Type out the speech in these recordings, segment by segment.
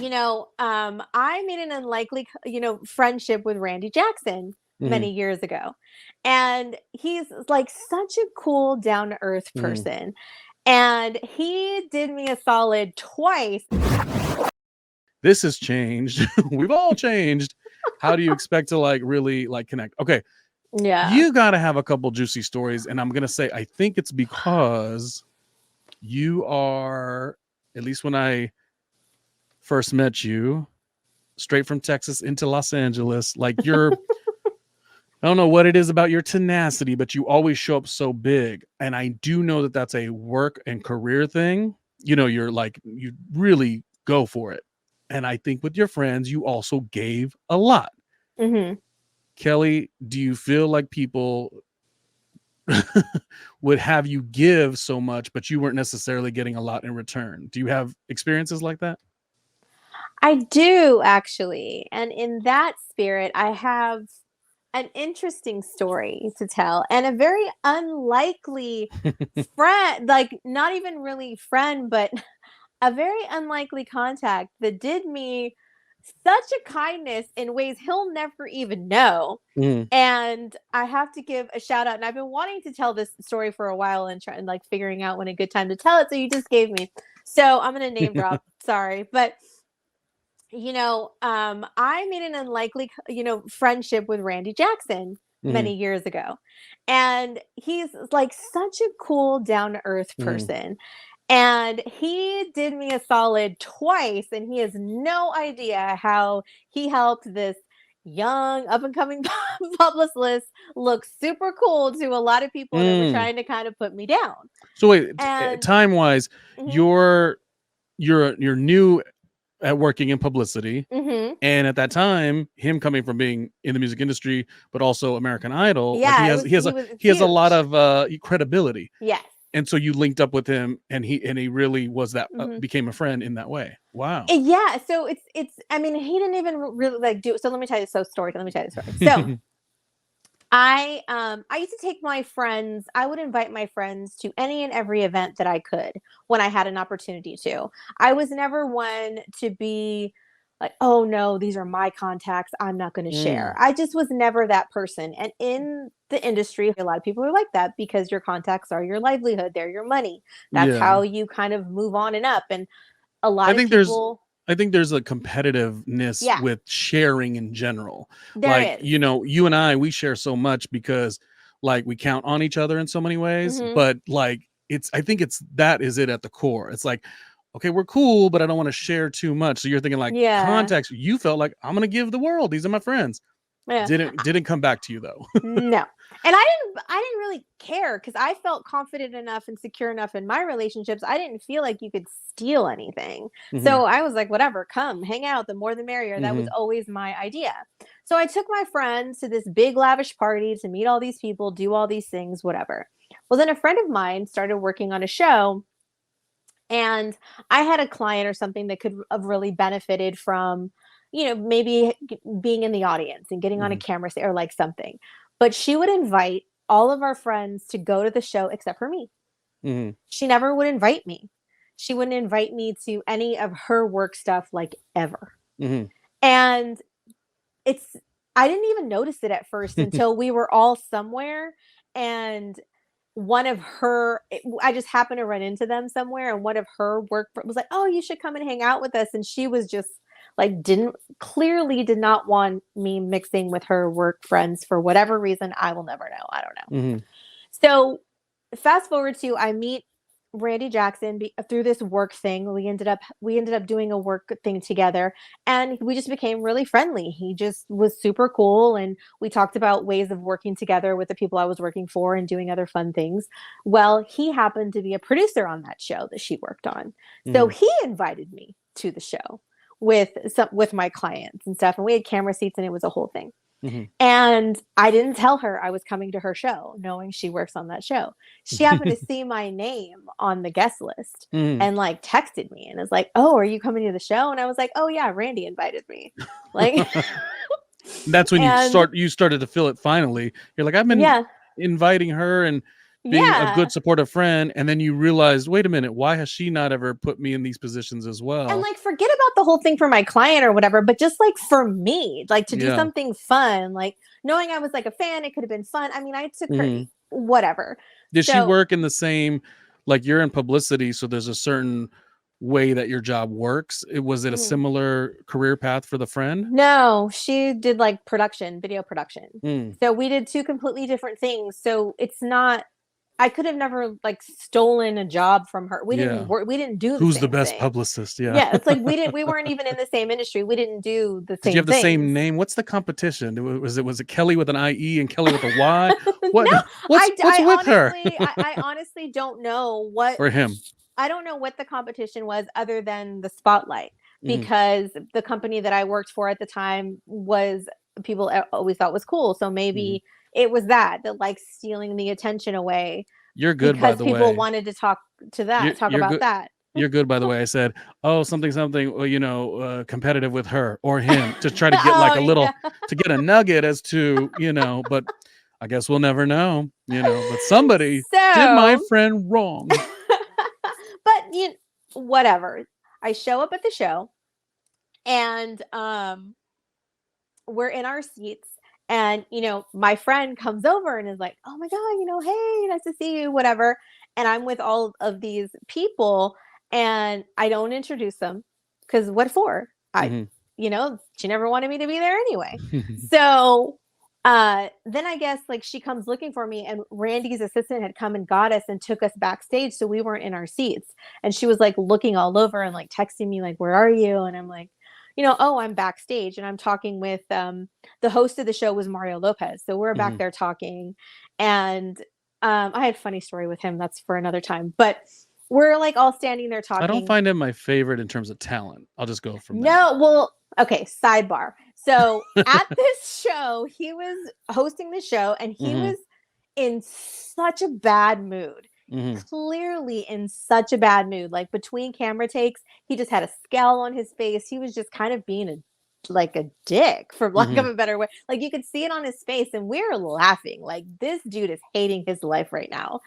I made an unlikely, friendship with Randy Jackson Mm-hmm. many years ago. And he's like such a cool, down to earth Mm-hmm. person. And he did me a solid twice. This has changed. We've all changed. How do you expect to like really like connect? Okay, Yeah. you got to have a couple juicy stories, and I'm gonna say I think it's because you are, at least when I first met you, straight from Texas into Los Angeles. Like you're, I don't know what it is about your tenacity, but you always show up so big. And I do know that that's a work and career thing. You know, you're like, you really go for it. And I think with your friends, you also gave a lot. Hmm. Kellie, do you feel like people would have you give so much, but you weren't necessarily getting a lot in return? Do you have experiences like that? I do actually. And in that spirit, I have an interesting story to tell and a very unlikely friend, like not even really friend, but a very unlikely contact that did me such a kindness in ways he'll never even know. Mm. And I have to give a shout out. And I've been wanting to tell this story for a while and trying like figuring out when a good time to tell it. So you just gave me. So I'm gonna name drop. Sorry. But I made an unlikely, friendship with Randy Jackson Mm-hmm. many years ago. And he's like such a cool, down to earth Mm-hmm. person. And he did me a solid twice, and he has no idea how he helped this young, up and coming publicist look super cool to a lot of people that were Mm. trying to kind of put me down. So wait, And time wise, mhm, you're new at working in publicity, mhm. and at that time, him coming from being in the music industry, but also American Idol, like Yeah, it was he was he has a lot huge. of credibility, Yes. and so you linked up with him, and he really was that Mhm. became a friend in that way. Wow. Yeah, so it's I mean, he didn't even really like do so let me tell you so story. Let me tell you the story. So I used to take my friends, I would invite my friends to any and every event that I could when I had an opportunity to. I was never one to be like, "Oh no, these are my contacts. I'm not going to share." Mm, I just was never that person. And in the industry, a lot of people are like that because your contacts are your livelihood, they're your money. That's yeah, how you kind of move on and up. And a I lot of think there's people, I think there's a competitiveness yeah, with sharing in general. Like, there is. you know, you and I, we share so much because like we count on each other in so many ways, Mhm. but like I think it's that is it at the core. It's like, okay, we're cool, but I don't want to share too much. So you're thinking like Yeah. contacts, you felt like I'm gonna give the world. These are my friends. Yeah. Didn't come back to you though. No. And I didn't really care because I felt confident enough and secure enough in my relationships. I didn't feel like you could steal anything. Hmm. So I was like, whatever, come, hang out, the more the merrier. That was Hmm. always my idea. So I took my friends to this big lavish party to meet all these people, do all these things, whatever. Well, then a friend of mine started working on a show, and I had a client or something that could have really benefited from, maybe being in the audience and getting on a Hmm. camera or like something. But she would invite all of our friends to go to the show except for me. Hmm. She never would invite me. She wouldn't invite me to any of her work stuff like ever. Hmm. And it's I didn't even notice it at first until we were all somewhere, and one of her I just happened to run into them somewhere, and one of her was like, "Oh, you should come and hang out with us." And she was just like did not want me mixing with her work friends for whatever reason. I will never know. I don't know. Hmm. So fast forward to I meet Randy Jackson through this work thing. We ended up doing a work thing together, and we just became really friendly. He just was super cool, and we talked about ways of working together with the people I was working for and doing other fun things. Well, he happened to be a producer on that show that she worked on, so Hmm. he invited me to the show with my clients and stuff, and we had camera seats, and it was a whole thing. Hmm. And I didn't tell her I was coming to her show, knowing she works on that show. She happened to see my name on the guest list Hmm. and like texted me and was like, "Oh, are you coming to the show?" And I was like, "Oh yeah, Randy invited me." Like, That's when and you started to feel it finally. You're like, I've been yeah, inviting her and being a Yeah. good supportive friend, and then you realize, wait a minute, why has she not ever put me in these positions as And well? like, forget about the whole thing for my client or whatever, but just like for me, like to do Yeah. something fun, like knowing I was like a fan, it could have been fun. I mean, I took her, Mhm. whatever. Did she So, work in the same, like you're in publicity, so there's a certain way that your job works? Was it a mhm. similar career path for the friend? No, she did like production, video production. Mm, So we did two completely different things. So it's not, I could have never like stolen a job from her. We didn't yeah. work, we didn't do the Who's the same best thing. publicist? Yeah. Yeah, it's like we weren't even in the same industry. We didn't do the Did you same have the same things. name? What's the competition? Was it Kelly with an IE and Kelly with a Y? What No, what's with her I honestly don't know what, or him? I don't know what the competition was other than the spotlight, Mhm, because the company that I worked for at the time was, people always thought was cool. So mhm. maybe it was that like stealing the attention away You're good, by because the people way. wanted to talk You're about good. that. You're good, by the way. I said, oh, something, something, well, competitive with her or him to try to get like Oh a yeah. little, to get a nugget as to, but I guess we'll never know, but somebody did my So, friend wrong. but whatever. I show up at the show, and we're in our seats, and my friend comes over and is like, oh my god, hey, nice to see you, whatever. And I'm with all of these people, and I don't introduce them, because what for? I Mhm. She never wanted me to be there anyway. So then I guess like she comes looking for me, and Randy's assistant had come and got us and took us backstage, so we weren't in our seats. And she was like looking all over and like texting me like, where are you? And I'm like, oh, I'm backstage, and I'm talking with the host of the show was Mario Lopez. So we're back Mhm. there talking, and I had a funny story with him. That's for another time. But we're like all standing there I don't talking. find him my favorite in terms of talent. I'll just go from there. No, well, okay, sidebar. So at this show, he was hosting the show, and he Mhm. was in such a bad mood. Mhm. Clearly in such a bad mood. Like between camera takes, he just had a scowl on his face. He was just kind of being a dick, for lack of Mhm. a better way. Like you could see it on his face, and we're laughing. Like this dude is hating his life right now.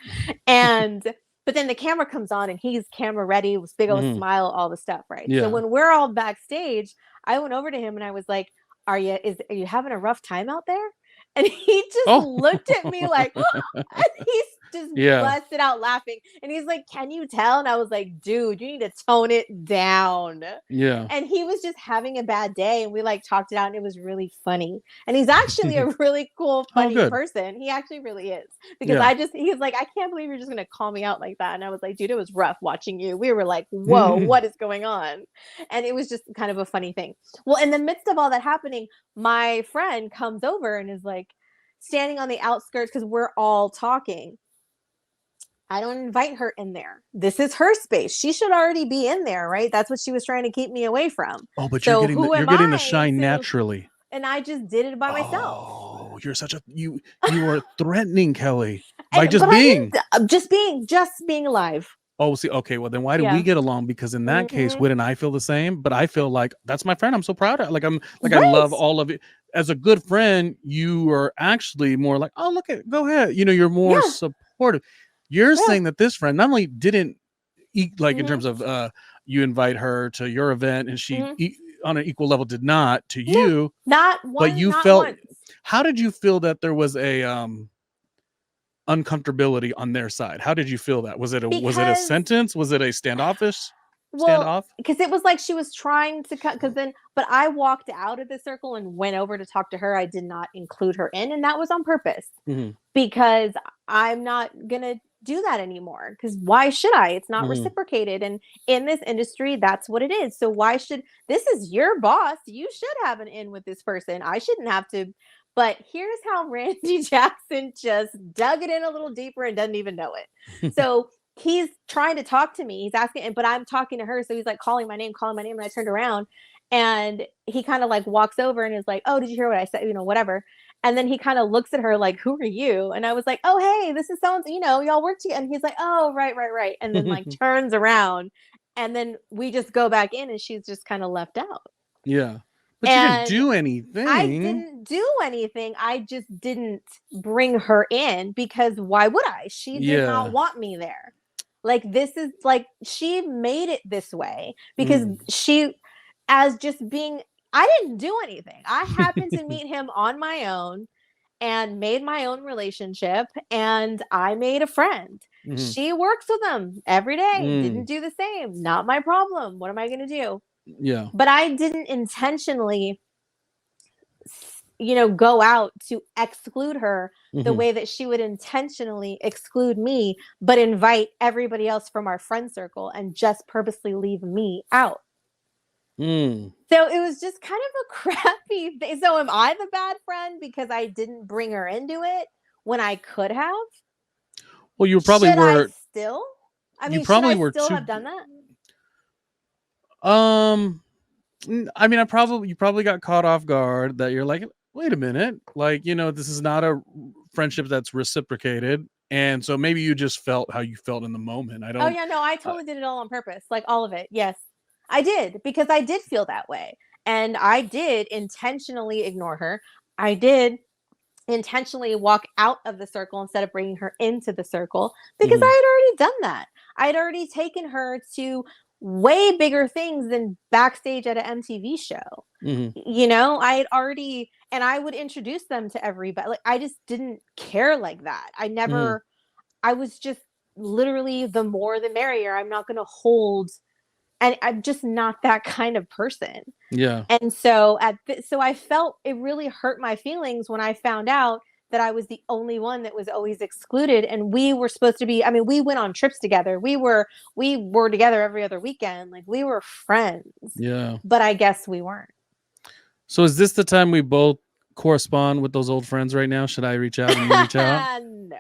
And but then the camera comes on, and he's camera ready with big old Mhm. smile, all the stuff, right? So Yeah. when we're all backstage, I went over to him and I was like, are you having a rough time out there? And he just Oh. looked at me like, and he's just Yeah. busted out laughing. And he's like, can you tell? And I was like, dude, you need to tone it down. Yeah. And he was just having a bad day. And we like talked it out, and it was really funny. And he's actually a really cool, Oh, funny good. person. He actually really is. Because Yeah. he's like, I can't believe you're just going to call me out like that. And I was like, dude, it was rough watching you. We were like, whoa, what is going on? And it was just kind of a funny thing. Well, in the midst of all that happening, my friend comes over and is like, standing on the outskirts, because we're all talking. I don't invite her in there. This is her space. She should already be in there, right? That's what she was trying to keep me away from. Oh, but you're So getting the who you're am getting the I shine to? naturally. And I just did it by myself. Oh, you're such a you are threatening Kelly by And just but I being. didn't, just being alive. Oh, see, okay, well then why do we Yeah. get along? Because in that case, Hmm. wouldn't I feel the same? But I feel like that's my friend. I'm so proud of. Like I love Right. all of it. As a good friend, you are actually more like, oh look at, go ahead. You're more Yeah. supportive. You're Yeah. saying that this friend not only didn't eat, like in Hmm. terms of you invite her to your event and she Hmm. on an equal level did not to Yeah. you, Not but one. you Not felt. once. How did you feel that there was a uncomfortability on their side? How did you feel that? Was it a Because sentence? Was it a standoffish Well, standoff? because it was like she was trying to cut, because then, but I walked out of the circle and went over to talk to her. I did not include her in, and that was on purpose, Mhm, because I'm not gonna do that anymore. Because why should I? It's not mhm, reciprocated. And in this industry, that's what it is. So why should, this is your boss? You should have an in with this person. I shouldn't have to. But here's how Randy Jackson just dug it in a little deeper and doesn't even know it. So he's trying to talk to me. He's asking, but I'm talking to her. So he's like calling my name. And I turned around, and he kind of like walks over and is like, oh, did you hear what I said? Whatever. And then he kind of looks at her like, who are you? And I was like, oh, hey, this is someone, y'all work together. And he's like, oh, right, right, right. And then like turns around, and then we just go back in, and she's just kind of left out. yeah. But you didn't And do I anything. didn't do anything. I just didn't bring her in because why would I? She did not Yeah. want me there. Like, this is like, she made it this way because Mm. she, as just being, I didn't do anything. I happened to meet him on my own and made my own relationship, and I made a friend. Mhm. She works with him every day, Mm. didn't do the same. Not my problem. What am I going to do? Yeah. But I didn't intentionally, go out to exclude her the Mhm. way that she would intentionally exclude me, but invite everybody else from our friend circle and just purposely leave me out. Mm. So it was just kind of a crappy thing. So am I the bad friend because I didn't bring her into it when I could have? Well, you probably Should I were still? I you mean, should probably I were still too have done that? um I mean, you probably got caught off guard that you're like, "Wait a minute. Like, this is not a friendship that's reciprocated." And so maybe you just felt how you felt in the moment. I Oh don't yeah, no, I uh, totally did it all on purpose. Like, all of it. Yes. I did, because I did feel that way. And I did intentionally ignore her. I did intentionally walk out of the circle instead of bringing her into the circle because mhm, I had already done that. I'd already taken her to way bigger things than backstage at an MTV show. mhm, I had already, and I would introduce them to everybody. Like, I just didn't care like that. mhm. I was just literally, the more the merrier. I'm not going to hold, and I'm just not that kind of person. Yeah. And so so I felt it really hurt my feelings when I found out that I was the only one that was always excluded, and we were supposed to be, I mean, we went on trips together. We were together every other weekend. Like, we were friends. Yeah. But I guess we weren't. So is this the time we both correspond with those old friends right now? Should I reach out and you reach out? No.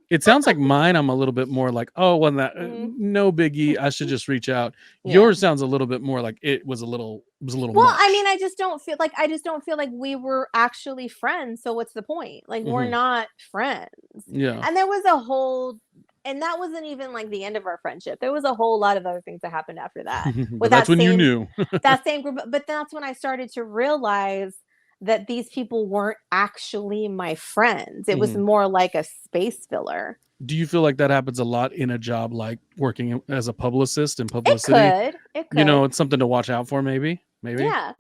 It sounds like mine, I'm a little bit more like, "Oh, well, that Mm, no biggie. I should just reach out." yeah. Yours sounds a little bit more like it was a little Well, I mean, much. I just don't feel like we were actually friends, so what's the point? Like, we're Mhm. not friends. Yeah. And there was a whole, and that wasn't even like the end of our friendship. There was a whole lot of other things that happened after that But with that's when you knew. that same group. But that's when I started to realize that these people weren't actually my friends. It was Mhm. more like a space filler. Do you feel like that happens a lot in a job like working as a publicist in It publicity? could. It could. It's something to watch out for maybe? Maybe? Yeah.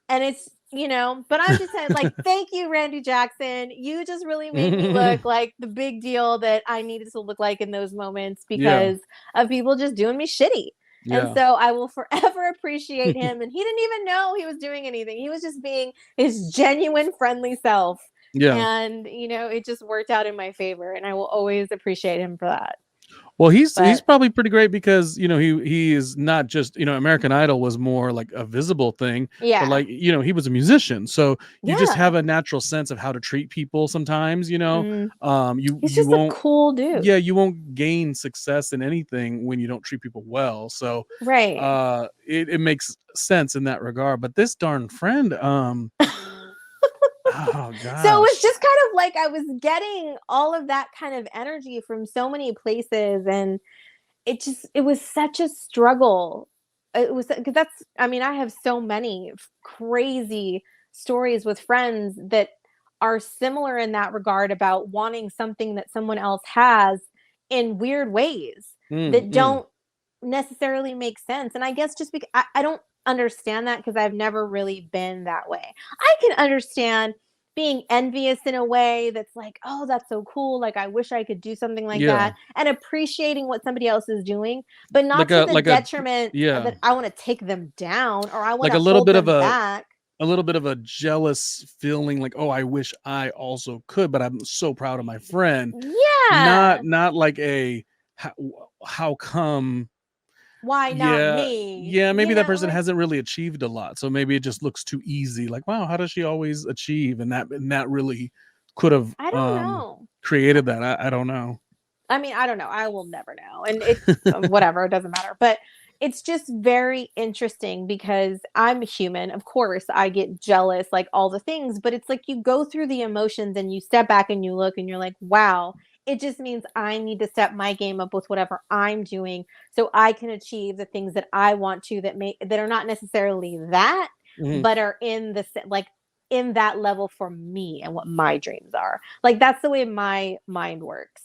And it's, but I'm just saying, like, thank you, Randy Jackson. You just really made me look like the big deal that I needed to look like in those moments Yeah. because of people just doing me shitty. And Yeah. so I will forever appreciate him. And he didn't even know he was doing anything. He was just being his genuine, friendly self. Yeah. And, it just worked out in my favor. And I will always appreciate him for that. Well, he's But probably pretty great because, he is not just, American Idol was more like a visible thing, but yeah. like, he was a musician. So you just Yeah. have a natural sense of how to treat people sometimes. Mm. You He's you just a won't cool dude. yeah, you won't gain success in anything when you don't treat people well. So Right. it makes sense in that regard. But this darn friend, oh So it was gosh. just kind of like I was getting all of that kind of energy from so many places, and it was such a struggle. It was because that's, I mean, I have so many crazy stories with friends that are similar in that regard about wanting something that someone else has in weird ways Mm, that mm. don't necessarily make sense. And I guess just because I don't understand that because I've never really been that way. I can understand being envious in a way that's like, oh, that's so cool. Like, I wish I could do something like Yeah. that, and appreciating what somebody else is doing, but not Like to a the like a detriment yeah. that I want to take them down or I want Like to a little hold bit of them back. a little bit of a jealous feeling like, "Oh, I wish I also could, but I'm so proud of my friend." Yeah. Not like a how, how come Why not yeah, me? yeah, maybe that person hasn't really achieved a lot. So maybe it just looks too easy. Like, wow, how does she always achieve? And that really could have I don't know. created that. I don't know. I mean, I don't know. I will never know. And it, whatever, it doesn't matter. But it's just very interesting because I'm human. Of course, I get jealous, like all the things, but it's like you go through the emotions and you step back and you look and you're like, wow, it just means I need to step my game up with whatever I'm doing so I can achieve the things that I want to that are not necessarily that, Mhm. but are in the like in that level for me and what my dreams are. Like that's the way my mind works.